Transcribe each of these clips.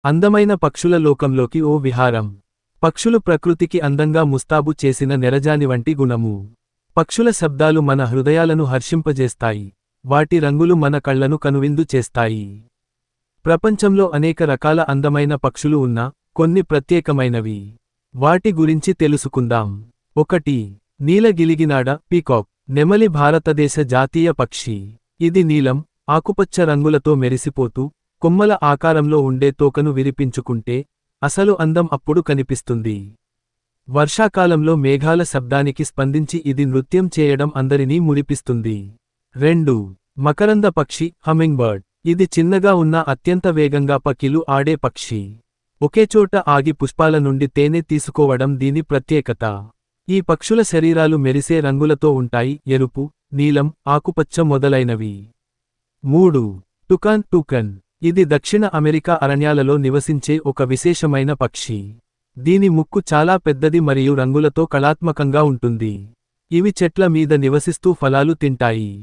అందమైన పక్షుల లోకంలోకి ఓ విహారం. పక్షులు ప్రకృతికి అందంగా ముస్తాబు చేసిన నెరజాని వంటి గుణము. పక్షుల శబ్దాలు మన హృదయాలను హర్షింపజేస్తాయి. వాటి రంగులు మన కళ్లను కనువిందు చేస్తాయి. ప్రపంచంలో అనేక రకాల అందమైన పక్షులు ఉన్నా, కొన్ని ప్రత్యేకమైనవి. వాటి గురించి తెలుసుకుందాం. 1. నీలగిలిగినాడ పీకాక్. నెమలి భారతదేశ జాతీయ పక్షి. ఇది నీలం, ఆకుపచ్చ రంగులతో మెరిసిపోతూ, కొమ్మల ఆకారంలో ఉండే తోకను విరిపించుకుంటే, అసలు అందం అప్పుడు కనిపిస్తుంది. వర్షాకాలంలో మేఘాల శబ్దానికి స్పందించి ఇది నృత్యం చేయడం అందరినీ మురిపిస్తుంది. 2. మకరంద పక్షి హమ్మింగ్బర్డ్. ఇది చిన్నగా ఉన్న అత్యంత వేగంగా పకిలు ఆడే పక్షి. ఒకేచోట ఆగి పుష్పాల నుండి తేనె తీసుకోవడం దీని ప్రత్యేకత. ఈ పక్షుల శరీరాలు మెరిసే రంగులతో ఉంటాయి, ఎరుపు, నీలం, ఆకుపచ్చ మొదలైనవి. 3. టూకన్. ఇది దక్షిణ అమెరికా అరణ్యాలలో నివసించే ఒక విశేషమైన పక్షి. దీని ముక్కు చాలా పెద్దది మరియు రంగులతో కళాత్మకంగా ఉంటుంది. ఇవి చెట్ల మీద నివసిస్తూ ఫలాలు తింటాయి.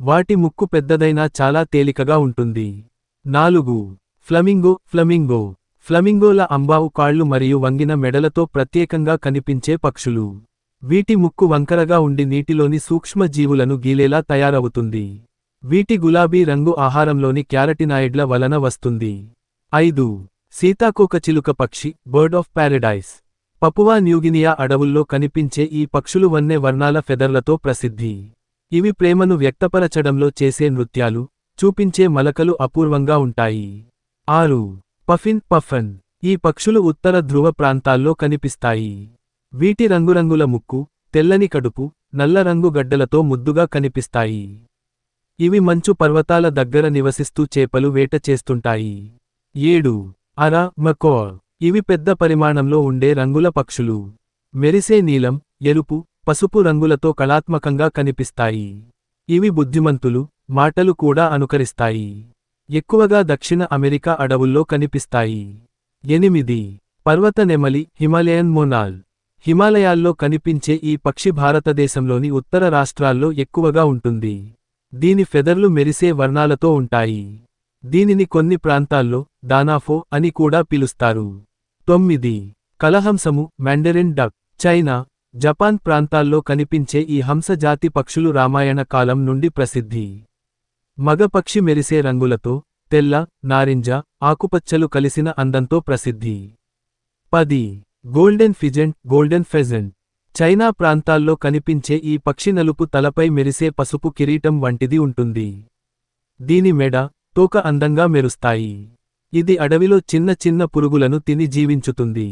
వాటి ముక్కు పెద్దదైనా చాలా తేలికగా ఉంటుంది. 4. ఫ్లమింగో. ఫ్లమింగోల అంబావు కాళ్ళు మరియు వంగిన మెడలతో ప్రత్యేకంగా కనిపించే పక్షులు. వీటి ముక్కు వంకరగా ఉండి నీటిలోని సూక్ష్మ జీవులను గీలేలా తయారవుతుంది. వీటి గులాబీ రంగు ఆహారంలోని క్యారటినాయిడ్ల వలన వస్తుంది. 5. సీతాకోకచిలుక పక్షి bird of Paradise. Papua New Guinea అడవుల్లో కనిపించే ఈ పక్షులు వన్నె వర్ణాల ఫెదర్లతో ప్రసిద్ధి. ఇవి ప్రేమను వ్యక్తపరచడంలో చేసే నృత్యాలు, చూపించే మలకలు అపూర్వంగా ఉంటాయి. 6. పఫన్. ఈ పక్షులు ఉత్తర ధ్రువ ప్రాంతాల్లో కనిపిస్తాయి. వీటి రంగురంగుల ముక్కు, తెల్లని కడుపు, నల్ల రంగు గడ్డలతో ముద్దుగా కనిపిస్తాయి. ఇవి మంచు పర్వతాల దగ్గర నివసిస్తూ చేపలు వేట చేస్తుంటాయి. 7. మకోర్. ఇవి పెద్ద పరిమాణంలో ఉండే రంగుల పక్షులు. మెరిసే నీలం, ఎరుపు, పసుపు రంగులతో కళాత్మకంగా కనిపిస్తాయి. ఇవి బుద్ధిమంతులు, మాటలు కూడా అనుకరిస్తాయి. ఎక్కువగా దక్షిణ అమెరికా అడవుల్లో కనిపిస్తాయి. 8. పర్వత నెమలి హిమాలయన్ మోనాల్. హిమాలయాల్లో కనిపించే ఈ పక్షి భారతదేశంలోని ఉత్తర రాష్ట్రాల్లో ఎక్కువగా ఉంటుంది. దీని ఫెదర్లు మెరిసే వర్ణాలతో ఉంటాయి. దీనిని కొన్ని ప్రాంతాల్లో దానాఫో అని కూడా పిలుస్తారు. 9. కలహంసము మ్యాండరిన్ డక్. చైనా, జపాన్ ప్రాంతాల్లో కనిపించే ఈ హంస జాతి పక్షులు రామాయణ కాలం నుండి ప్రసిద్ధి. మగ పక్షి మెరిసే రంగులతో, తెల్ల, నారింజ, ఆకుపచ్చలు కలిసిన అందంతో ప్రసిద్ధి. 10. గోల్డెన్ ఫెజెంట్. చైనా ప్రాంతాల్లో కనిపించే ఈ పక్షి నలుపు తలపై మెరిసే పసుపు కిరీటం వంటిది ఉంటుంది. దీని మెడ, తోక అందంగా మెరుస్తాయి. ఇది అడవిలో చిన్న చిన్న పురుగులను తిని జీవించుతుంది.